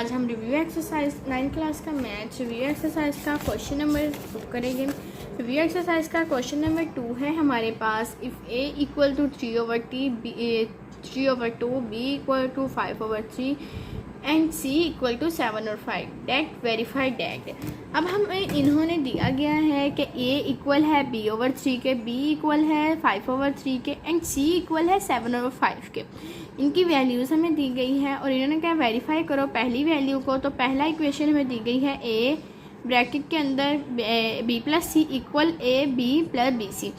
आज हम review exercise 9 class का मैथ्स रिव्यू एक्सरसाइज का क्वेश्चन नंबर 2 करेंगे। रिव्यू एक्सरसाइज का क्वेश्चन नंबर 2 है हमारे पास, if a equal to 3/t, b 3/2, b equal to 5/3 and c equal to 7 और 5 डेट वेरीफाई डेट। अब हमें इन्होंने दिया गया है कि a इक्वल है b/3 के, b इक्वल है 5/3 के एंड c इक्वल है 7/5 के। इनकी वैल्यूज़ हमें दी गई है और इन्होंने क्या वेरीफाई करो पहली वैल्यू को। तो पहला इक्वेशन हमें दी गई है a ब्रैकेट के अंदर b plus C equal a b plus B C,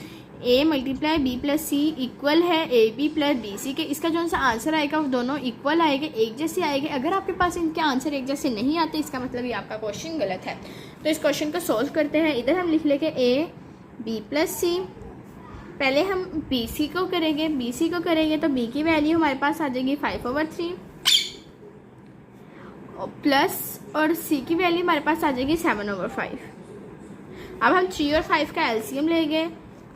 a multiply b plus C equal है a b plus B C के। इसका जो सा आंसर आएगा वो दोनों इक्वल आएंगे, एक जैसे आएंगे। अगर आपके पास इनके आंसर एक जैसे नहीं आते इसका मतलब ये आपका क्वेश्चन गलत है। तो इस क्वेश्चन को सोल्व करते हैं। इधर हम लिख लेंगे a b प्लस सी। पहले हम बी सी को करेंगे, बी सी को करेंगे तो b की वैल्यू हमारे पास आ जाएगी 5/3 प्लस और c की वैल्यू हमारे पास आ जाएगी 7/5। अब हम 3 और 5 का एलसीएम लेंगे।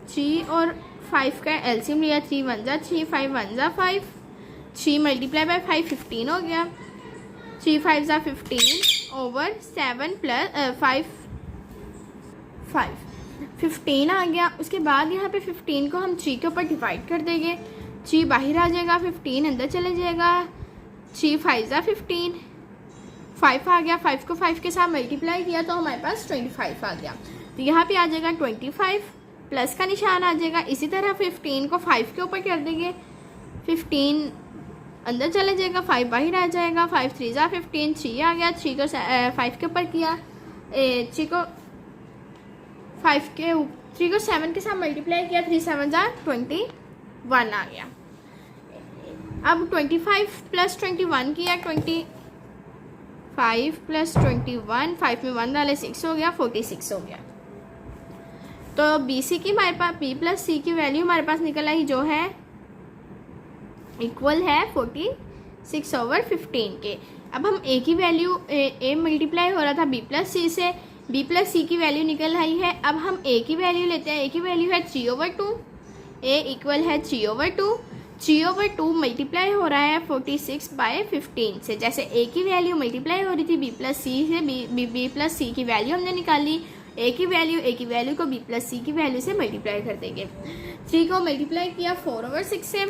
3 और 5 का एलसीएम लिया, 3 1 जा 3, 5 1 जा 5, 3 मल्टीप्लाई बाय 5 15 हो गया, 3 5 जा 15 ओवर 7 प्लस 5 15 आ गया। उसके बाद यहाँ पे 15 को हम 3 के ऊपर डिवाइड कर देंगे, 3 बाहर आ जाएगा, 15 अंदर चले जाएगा, 3 5 जा 15, 5 आ गया। 5 को 5 के साथ मल्टीप्लाई किया तो हमारे पास 25 आ गया। तो यहाँ पे आ जाएगा 25, प्लस का निशान आ जाएगा। इसी तरह 15 को 5 के ऊपर कर देंगे, 15 अंदर चले जाएगा, 5 बाहर आ जाएगा, 5 3 जा 15, 3 आ गया। 3 को 5 के ऊपर किया, 3 को 7 के साथ मल्टीप्लाई किया, 3 7 जा 21 आ गया। अब 25 प्लस 21 किया, 25 प्लस 21, 5 में 1 डाले 6 हो गया, 46 हो गया। तो बी सी की हमारे पास b प्लस सी की वैल्यू हमारे पास निकल आई जो है इक्वल है 46/15 के। अब हम a की वैल्यू a मल्टीप्लाई हो रहा था b प्लस सी से, b प्लस सी की वैल्यू निकल आई है। अब हम a की वैल्यू लेते हैं, a की वैल्यू है 3/2, a इक्वल है 3/2, 3/2 मल्टीप्लाई हो रहा है 46/15 से। जैसे a की वैल्यू मल्टीप्लाई हो रही थी b प्लस सी से, b प्लस सी की वैल्यू हमने निकाली, a की वैल्यू को b प्लस सी की वैल्यू से मल्टीप्लाई कर देंगे। 3 को मल्टीप्लाई किया 4/6 से,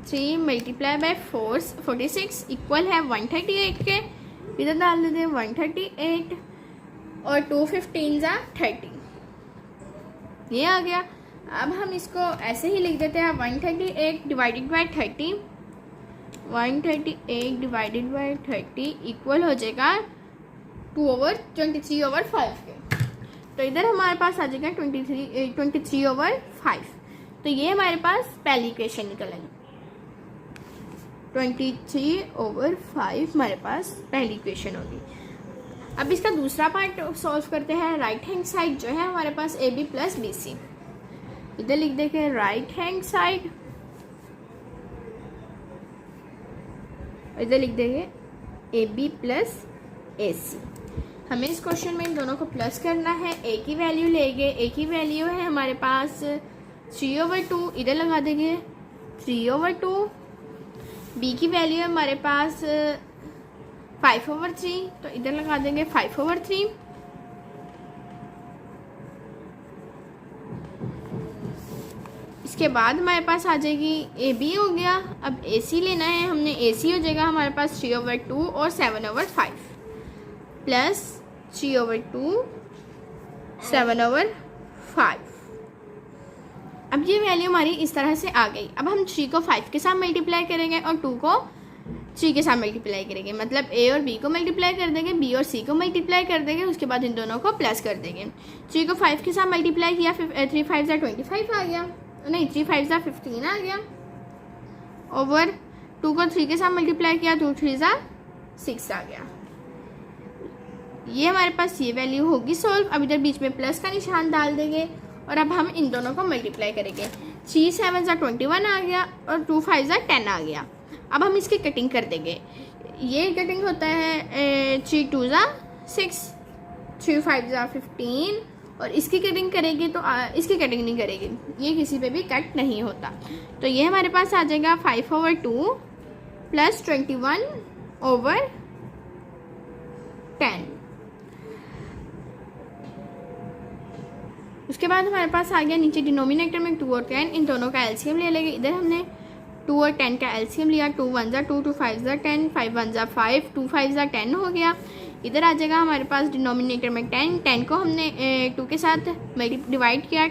3 मल्टीप्लाई बाय 46 इक्वल है 138 के। इधर डाल देते हैं 138 और 2 15 जा 30, ये आ गया। अब हम इसको ऐसे ही लिख देते हैं 138 divided by 30, 138 divided by 30 equal हो जाएगा 23/5 के। तो इधर हमारे पास आ जाएगा 23/5। तो ये हमारे पास पहली इक्वेशन निकल आई, 23/5 हमारे पास पहली इक्वेशन होगी। अब इसका दूसरा पार्ट सॉल्व करते हैं। राइट हैंड साइड जो है हमारे पास a b plus B c, इधर लिख देंगे राइट हैंड साइड, इधर लिख देंगे ए बी प्लस ए सी। हमें इस क्वेश्चन में इन दोनों को प्लस करना है। ए की वैल्यू लेंगे, ए की वैल्यू है हमारे पास 3/2, इधर लगा देंगे 3/2। बी की वैल्यू है हमारे पास 5/3, तो इधर लगा देंगे 5/3। इसके बाद हमारे पास आ जाएगी ए बी हो गया। अब ए सी लेना है हमने, ए सी हो जाएगा हमारे पास 3/2 और 7/5 प्लस 3/2 7/5। अब ये वैल्यू हमारी इस तरह से आ गई। अब हम 3 को 5 के साथ मल्टीप्लाई करेंगे और 2 को 3 के साथ मल्टीप्लाई करेंगे, मतलब a और b को मल्टीप्लाई कर देंगे, b और c को मल्टीप्लाई कर देंगे, उसके बाद इन दोनों को प्लस कर देंगे। 3 को 5 के साथ मल्टीप्लाई किया, 3 5 जा 25 आ गया, नहीं 3 5 जा 15 आ गया, ओवर 2 को 3 के साथ मल्टीप्लाई किया, 2 3 जा 6 आ गया। ये हमारे पास ये वैल्यू होगी सॉल्व। अब इधर बीच में प्लस का निशान डाल देंगे और अब हम इन दोनों को मल्टीप्लाई करेंगे। 3 7 जा 21 आ गया और 2 5 जा 10 आ गया। अब हम इसकी कटिंग कर देंगे। ये कटिंग होता है 3 2 जा 6, 3 5 जा 15 और इसकी कटिंग करेगी तो इसकी कटिंग नहीं करेगी, ये किसी पे भी कट नहीं होता। तो ये हमारे पास आ जाएगा 5/2 प्लस 21/10। उसके बाद हमारे पास आ गया नीचे डिनोमिनेटर में 2 और 10, इन दोनों का एलसीएम ले लेंगे। इधर हमने 2 और 10 का एलसीएम लिया, 2 1 ज़ा 2, 2 5 ज़ा 10, 5 1 ज़ा 5, 2 5 ज़ा 10 हो गया। इधर आ जाएगा हमारे पास डिनोमिनेटर में 10, 10 को हमने 2 के साथ डिवाइड किया,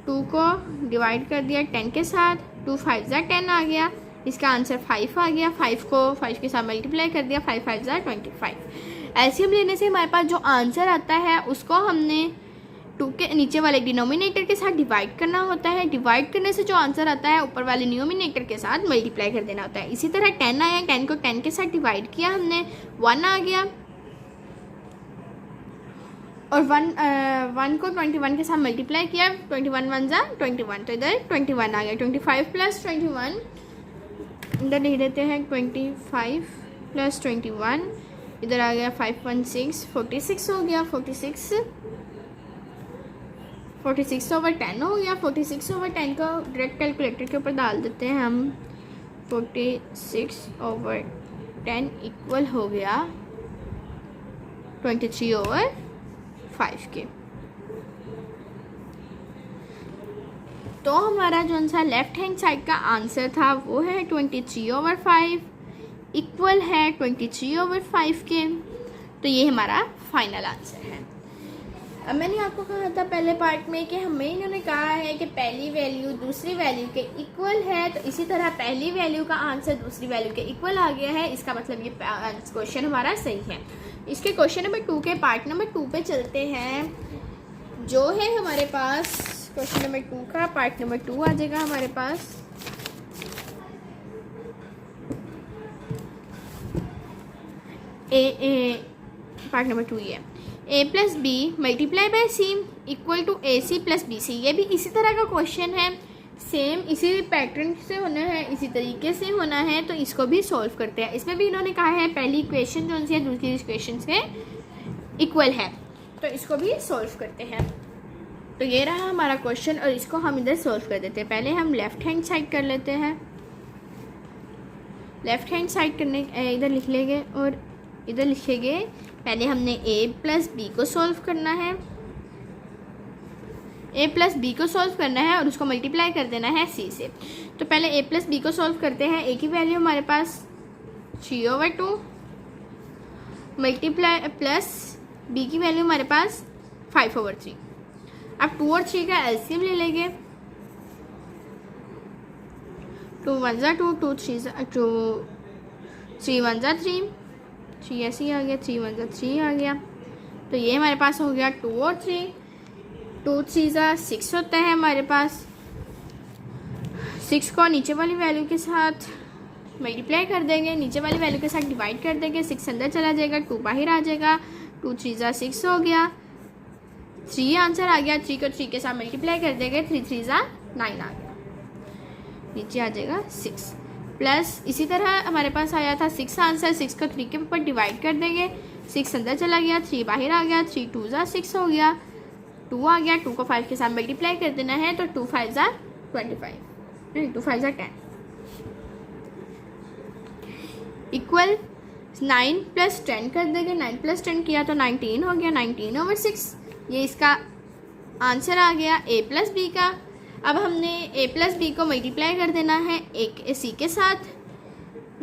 2 को डिवाइड कर दिया 10 के साथ, 2 5 ज़ा 10 आ गया, इसका आंसर 5 आ गया। 5 को 5 के साथ मल्टीप्लाई कर दिया, 5 5 ज़ा 25। एलसीएम लेने से हमारे पास जो आंसर आता है उसको हमने 2 के नीचे वाले डिनोमिनेटर के साथ डिवाइड करना होता है। डिवाइड करने से जो आंसर आता है ऊपर वाले न्यूमिनेटर के साथ मल्टीप्लाई कर देना होता है। इसी तरह 10 आया, 10 को 10 के साथ डिवाइड किया हमने, 1 आ गया, और 1 को 21 के साथ मल्टीप्लाई किया, 21 1 ज़ा 21, तो इधर 21 आ गया। 25 प्लस 21 इधर लिख देते हैं, 25 प्लस 21 इधर आ गया 5 1 6, 46 हो गया। 46/10 हो गया। 46/10 को डायरेक्ट कैलकुलेटर के ऊपर डाल देते हैं हम। 46/10 इक्वल हो गया 23/5 के। तो हमारा जो सा लेफ्ट हैंड साइड का आंसर था वो है 23/5 इक्वल है 23/5 के। तो ये हमारा फाइनल आंसर है। अब मैंने आपको कहा था पहले पार्ट में कि हमें इन्होंने कहा है कि पहली वैल्यू दूसरी वैल्यू के इक्वल है, तो इसी तरह पहली वैल्यू का आंसर दूसरी वैल्यू के इक्वल आ गया है। इसका मतलब ये क्वेश्चन हमारा सही है। इसके क्वेश्चन नंबर 2 के पार्ट नंबर 2 पे चलते हैं, जो है हमारे पास क्वेश्चन नंबर 2 का पार्ट नंबर 2 आ जाएगा हमारे पास। पार्ट नंबर 2 ये a plus B multiply by C equal to A C plus B C. ये भी इसी तरह का क्वेश्चन है, सेम इसी पैटर्न से होना है, इसी तरीके से होना है। तो इसको भी सॉल्व करते हैं। इसमें भी इन्होंने कहा है पहली इक्वेशन जो है दूसरी इक्वेशन से इक्वल है, तो इसको भी सॉल्व करते हैं। तो ये रहा हमारा क्वेश्चन और इसको हम इधर सॉल्व कर देते हैं। पहले हम लेफ्ट हैंड साइड कर लेते हैं। लेफ्ट हैंड साइड करने इधर लिख लेंगे और इधर लिखेंगे। पहले हमने a प्लस बी को सॉल्व करना है, a प्लस बी को सॉल्व करना है और उसको मल्टीप्लाई कर देना है c से। तो पहले a प्लस बी को सॉल्व करते हैं। a की वैल्यू हमारे पास 3/2 मल्टीप्लाई प्लस b की वैल्यू हमारे पास 5/3। अब 2 और 3 का एलसीएम ले लेंगे। 2 1 ज़ा 2, 2 3 ज़ा 2, 3 1 ज़ा 3, 3 ऐसे ही आ गया, 3 1 ज़ा 3 आ गया। तो ये हमारे पास हो गया 2 और 3, 2 3 ज़ा 6 होता है हमारे पास। 6 को नीचे वाली वैल्यू के साथ मल्टीप्लाई कर देंगे, नीचे वाली वैल्यू के साथ डिवाइड कर देंगे। 6 अंदर चला जाएगा, 2 बाहर आ जाएगा। 2 3 ज़ा 6 हो गया, 3 आंसर आ गया। 3 को 3 के साथ मल्टीप्लाई कर देंगे, 3 3 ज़ा 9 आ गया, नीचे आ जाएगा 6। प्लस इसी तरह हमारे पास आया था 6 आंसर। 6 को 3 के ऊपर डिवाइड कर देंगे, 6 अंदर चला गया, 3 बाहर आ गया। 3 2 ज़ा 6 हो गया, 2 आ गया। 2 को 5 के साथ मल्टीप्लाई कर देना है, तो 2 5 ज़ा 25, नहीं 2 5 ज़ा 10 इक्वल 9 प्लस 10 कर देंगे। 9 प्लस 10 किया तो 19 हो गया, 19/6। ये इसका आंसर आ गया a प्लस बी का। अब हमने a प्लस बी को मल्टीप्लाई कर देना है एक सी के साथ।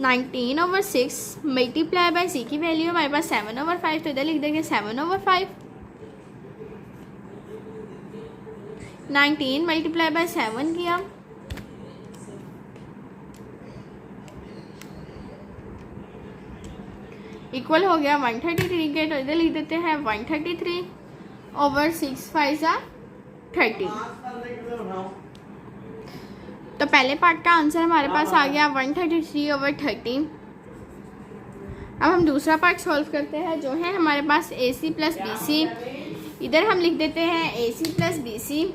19/6 मल्टीप्लाई बाय सी की वैल्यू हमारे पास 7/5, तो इधर लिख देंगे 7/5। 19 मल्टीप्लाई बाय 7 किया, इक्वल हो गया 133 के। तो इधर लिख देते हैं 133/6 5 ज़ा 30। तो पहले पार्ट का आंसर हमारे पास आ गया 133/30। अब हम दूसरा पार्ट सॉल्व करते हैं, जो है हमारे पास AC प्लस BC। इधर हम लिख देते हैं AC plus BC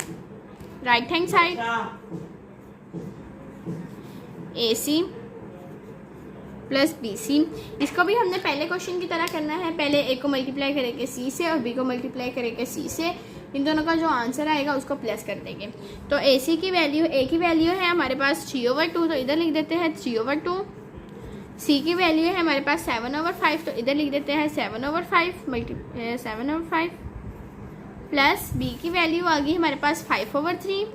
right hand side, AC plus BC। इसको भी हमने पहले क्वेश्चन की तरह करना है। पहले A को मल्टीप्लाई करेंगे C से और B को मल्टीप्लाई करेंगे C से। इन दोनों का जो आंसर आएगा उसको प्लस कर देंगे। तो ए की वैल्यू है हमारे पास 3/2, तो इधर लिख देते हैं 3/2। सी की वैल्यू है हमारे पास 7/5, तो इधर लिख देते हैं 7/5 प्लस बी की वैल्यू आ गई हमारे पास 5/3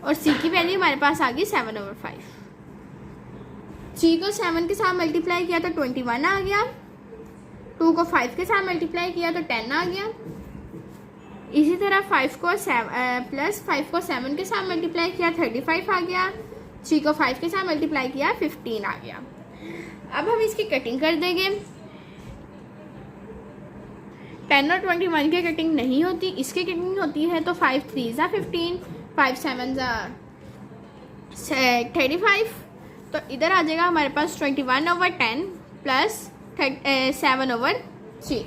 और सी की वैल्यू हमारे पास आ गई 7/5। 3 को 7 के साथ मल्टीप्लाई किया तो 21 आ गया, 2 को 5 के साथ मल्टीप्लाई किया तो 10 आ गया। इसी तरह 5 को 7 के साथ मल्टीप्लाई किया 35 आ गया, 3 को 5 के साथ मल्टीप्लाई किया 15 आ गया। अब हम इसकी कटिंग कर देंगे। 10 और 21 की कटिंग नहीं होती, इसकी कटिंग होती है। तो 5 3 ज़ा 15, 5 7 ज़ा 35, तो इधर आ जाएगा हमारे पास 21/10 प्लस 7/3।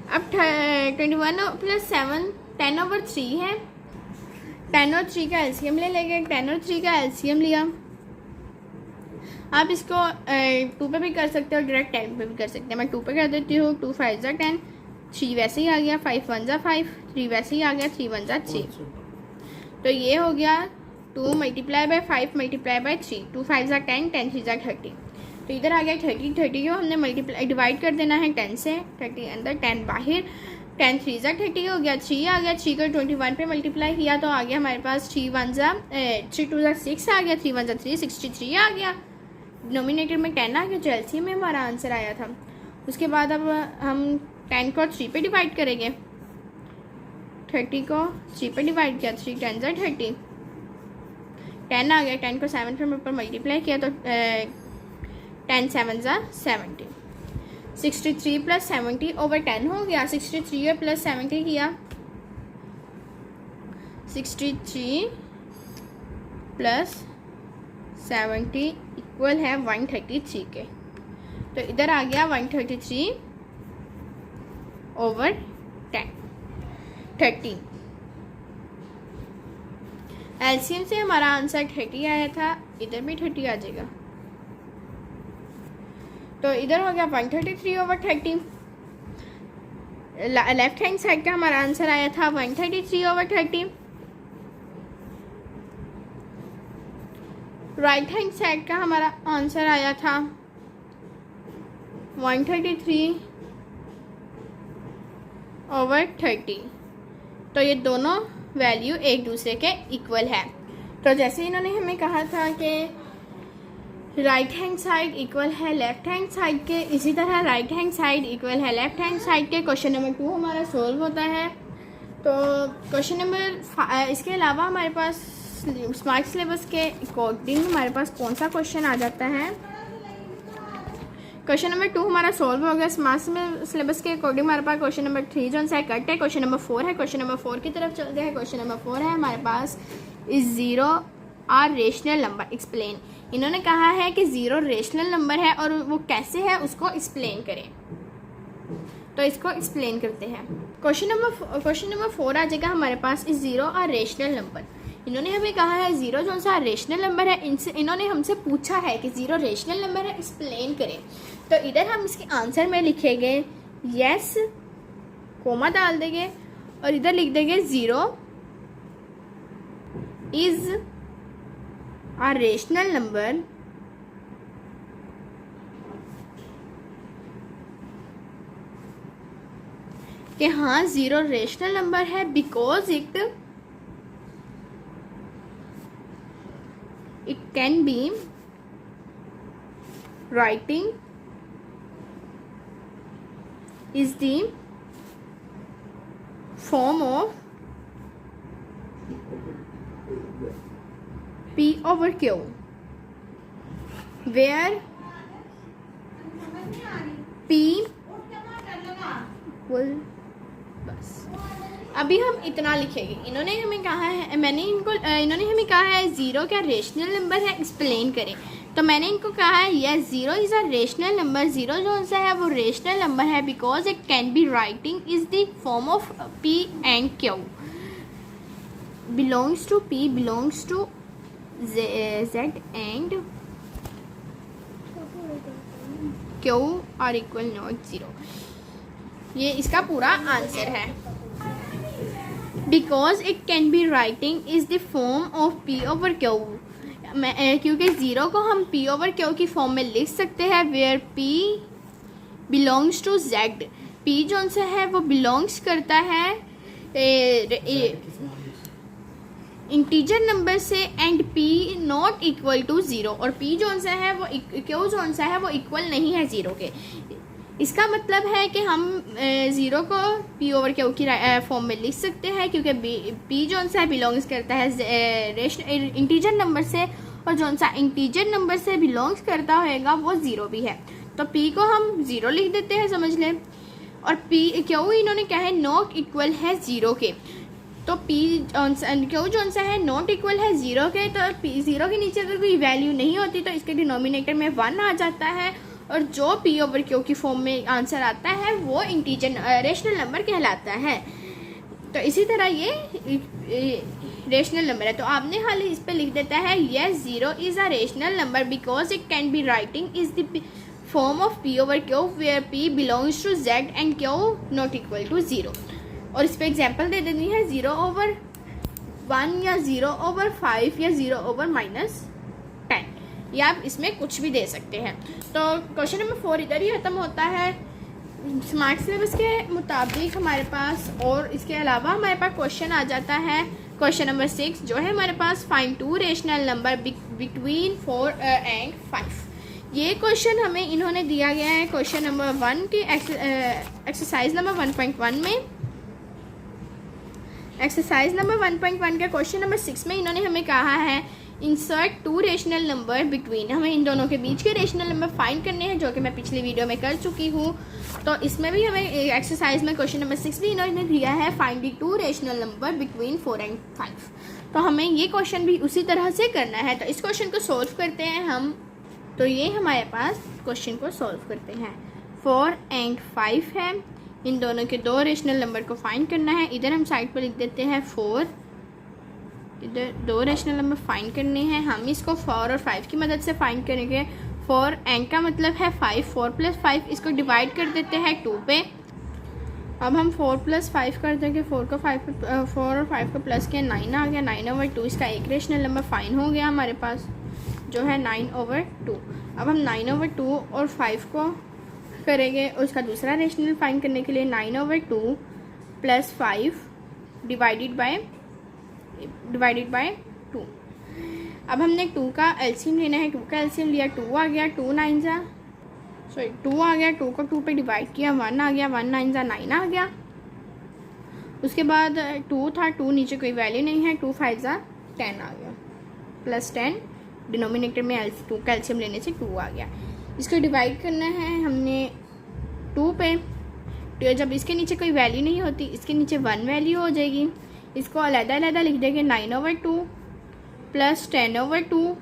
अब 21 प्लस 7 10/3 है। 10 और 3 का एलसीएम ले लेंगे। 10 और 3 का एलसीएम लिया, आप इसको 2 पे भी कर सकते हो, डायरेक्ट 10 पे भी कर सकते हैं। मैं 2 पे कर देती हूँ। 2 5 ज़ा 10, 3 वैसे ही आ गया, 5 1 ज़ा 5, 3 वैसे ही आ गया, 3 1 ज़ा 3। तो ये हो गया 2 मल्टीप्लाई बाय 5 मल्टीप्लाई बाय 3, 2 5 ज़ा 10, 10 3 ज़ा 30। तो इधर आ गया 30 को हमने मल्टीप्लाई डिवाइड कर देना है 10 से, 30 अंदर 10 बाहर, 10 3 ज़ा 30 हो गया, 3 आ गया, 3 को 21 पे मल्टीप्लाई किया तो आ गया हमारे पास 3 2 ज़ा 6 आ गया, 3 1 ज़ा 3 63 आ गया। डिनोमिनेटर में 10 आ गया, जो एलसीएम में हमारा आंसर आया था। उसके बाद अब हम 10 को 3 पे डिवाइड करेंगे, 30 को 3 पे डिवाइड किया, 3 10 ज़ा 30, 10 आ गया, 10 को 7 पे ऊपर मल्टीप्लाई किया तो 10 7 ज़ा 70, 63 प्लस 70/10 हो गया। 63 प्लस 70 किया, 63 प्लस 70 इक्वल है 133 के। तो इधर आ गया 133/10 एलसीएम से हमारा आंसर 30 आया था, इधर भी 30 आ जाएगा। तो इधर हो गया 133/30। लेफ्ट हैंड साइड का हमारा आंसर आया था 133/30। राइट हैंड साइड का हमारा आंसर आया था 133/30। तो ये दोनों वैल्यू एक दूसरे के इक्वल है। तो जैसे इन्होंने हमें कहा था कि राइट हैंड साइड इक्वल है लेफ्ट हैंड साइड के, इसी तरह राइट हैंड साइड इक्वल है लेफ्ट हैंड साइड के। क्वेश्चन नंबर 2 हमारा सोल्व होता है। तो क्वेश्चन नंबर इसके अलावा हमारे पास स्मार्ट सिलेबस के अकॉर्डिंग हमारे पास कौन सा क्वेश्चन आ जाता है। क्वेश्चन नंबर 2 हमारा सोल्व हो गया। स्मार्ट सिलेबस के अकॉर्डिंग हमारे पास क्वेश्चन नंबर 3 जो है कट है। क्वेश्चन नंबर 4 है, क्वेश्चन नंबर 4 की तरफ चलते हैं। क्वेश्चन नंबर 4 है हमारे पास, is 0 or rational number, explain. इन्होंने कहा है कि 0 रेशनल नंबर है और वो कैसे है उसको एक्सप्लेन करें। तो इसको एक्सप्लेन करते हैं। क्वेश्चन नंबर 4 आ जाएगा हमारे पास, इज 0 आर रेशनल नंबर। इन्होंने हमें कहा है 0 जो सा रेशनल नंबर है, इन्होंने हमसे पूछा है कि 0 रेशनल नंबर है, एक्सप्लेन करें। तो इधर हम इसके आंसर में लिखेंगे यस, कोमा डाल देंगे और इधर लिख देंगे 0 इज अ रेशनल नंबर कि हाँ 0 रेशनल नंबर है because it can be writing is the form of P over Q, where P equal, बस अभी हम इतना लिखेंगे। इन्होंने हमें कहा है, इन्होंने हमें कहा है 0 क्या रेशनल नंबर है, एक्सप्लेन करें। तो मैंने इनको कहा है yes 0 is a rational number, 0 जो सा है वो रेशनल नंबर है because it can be writing is the form of P and Q, belongs to P belongs to Z and Q are equal not 0। ये इसका पूरा आंसर है। Because it can be writing is the form of P over Q, क्योंकि zero को हम P over Q की फॉर्म में लिख सकते हैं, where P belongs to Z. P जो सा है वो बिलोंग्स करता है इंटीजर नंबर से, and P not equal to zero, और पी जो सा है वो क्यू जो सा है वो इक्वल नहीं है ज़ीरो के। इसका मतलब है कि हम ज़ीरो को पी ओवर क्यू की फॉर्म में लिख सकते हैं, क्योंकि पी जो सा है बिलोंग्स करता है इंटीजर नंबर से, और जो सा इंटीजर नंबर से बिलोंग्स करता होएगा वो ज़ीरो भी है। तो पी को हम ज़ीरो लिख देते हैं, समझ लें। और पी क्यू इन्होंने क्या है, नॉट इक्वल है ज़ीरो के। तो पी क्यू जो सा है नॉट इक्वल है ज़ीरो के, तो पी ज़ीरो के नीचे अगर कोई वैल्यू नहीं होती तो इसके डिनोमिनेटर में 1 आ जाता है, और जो पी ओवर क्यू की फॉर्म में आंसर आता है वो इंटीजर रेशनल नंबर कहलाता है। तो इसी तरह ये रेशनल नंबर है। तो आपने खाली इस पे लिख देता है yes zero is a rational number because it can be writing is the form of P over Q where P belongs to Z and Q not equal to zero. और इस पर एग्जाम्पल दे देनी है 0/1 या 0/5 या 0/-10, या आप इसमें कुछ भी दे सकते हैं। तो क्वेश्चन नंबर 4 इधर ही ख़त्म होता है। स्मार्ट सिलेबस के मुताबिक हमारे पास और इसके अलावा हमारे पास क्वेश्चन आ जाता है क्वेश्चन नंबर 6, जो है हमारे पास find 2 rational number between 4 and 5। ये क्वेश्चन हमें इन्होंने दिया गया है क्वेश्चन नंबर 1 के एक्सरसाइज नंबर 1.1 में। एक्सरसाइज नंबर 1.1 का क्वेश्चन नंबर 6 में इन्होंने हमें कहा है इंसर्ट 2 रेशनल नंबर बिटवीन। हमें इन दोनों के बीच के रेशनल नंबर फाइंड करने हैं, जो कि मैं पिछली वीडियो में कर चुकी हूँ। तो इसमें भी हमें एक्सरसाइज में क्वेश्चन नंबर 6 भी इन्होंने दिया है find the 2 rational number between 4 and 5। तो हमें ये क्वेश्चन भी उसी तरह से करना है। तो इस क्वेश्चन को सॉल्व करते हैं हम। तो ये हमारे पास क्वेश्चन को सॉल्व करते हैं। 4 एंड 5 है, इन दोनों के 2 रेशनल नंबर को फाइंड करना है। इधर हम साइड पर लिख देते हैं 4, इधर 2 रेशनल नंबर फाइंड करने हैं। हम इसको 4 और 5 की मदद से फाइंड करेंगे। 4 एंड का मतलब है 5, 4 + 5, इसको डिवाइड कर देते हैं 2 पे। अब हम 4 + 5 कर देंगे, 4 और 5 को प्लस किया 9 आ गया, 9/2। इसका एक रेशनल नंबर फाइंड हो गया हमारे पास, जो है 9/2। अब हम 9/2 और 5 को करेंगे, उसका दूसरा रेशनल फाइंड करने के लिए 9/2 + 5 डिवाइडेड बाय 2। अब हमने 2 का एलसीएम लेना है। 2 का एलसीएम लिया, 2 आ गया, 2 आ गया, 2 को 2 पे डिवाइड किया, 1 आ गया, 1 9 9 आ गया। उसके बाद 2 था, 2 नीचे कोई वैल्यू नहीं है, 2 5 10 आ गया, +10 डिनोमिनेटर में 2 का एलसीएम लेने से 2 आ गया। इसको डिवाइड करना है हमने 2 पे। तो जब इसके नीचे कोई वैल्यू नहीं होती, इसके नीचे 1 वैल्यू हो जाएगी। इसको अलग-अलग लिख देंगे, 9/2 + 10/2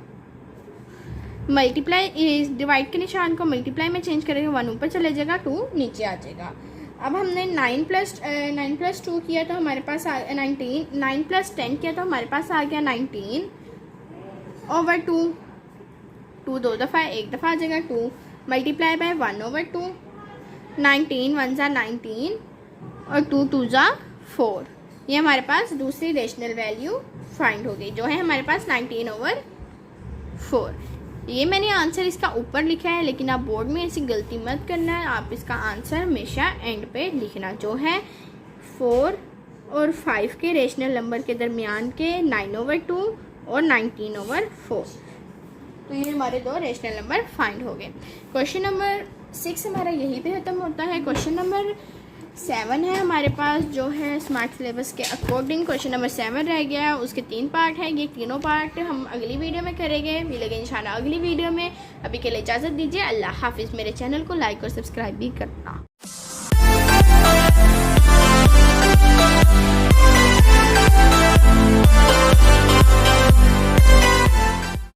मल्टीप्लाई, डिवाइड के निशान को मल्टीप्लाई में चेंज करेंगे, 1 ऊपर चले जाएगा, 2 नीचे आ जाएगा। अब हमने 9 + 2 किया तो हमारे पास 19, 9 + 10 किया तो हमारे पास आ गया 19/2। 2 2 दफ़ा, 1 दफ़ा आ जाएगा, 2 मल्टीप्लाई बाय 1/2, 19 1 19 और 2 2 4। ये हमारे पास दूसरी रेशनल वैल्यू फाइंड हो गई, जो है हमारे पास 19/4। ये मैंने आंसर इसका ऊपर लिखा है, लेकिन आप बोर्ड में ऐसी गलती मत करना है। आप इसका आंसर हमेशा एंड पे लिखना, जो है 4 और 5 के रेशनल नंबर के दरमियान के 9/2 और 19/4। तो ये हमारे 2 रेशनल नंबर फाइंड हो गए। क्वेश्चन नंबर 6 हमारा यहीं पे ख़त्म होता है। क्वेश्चन नंबर 7 है हमारे पास, जो है स्मार्ट सिलेबस के अकॉर्डिंग क्वेश्चन नंबर 7 रह गया। उसके 3 पार्ट है, ये तीनों पार्ट हम अगली वीडियो में करेंगे। मिलेंगे इंशाल्लाह अगली वीडियो में। अभी के लिए इजाज़त दीजिए, अल्लाह हाफिज़। मेरे चैनल को लाइक और सब्सक्राइब भी करना।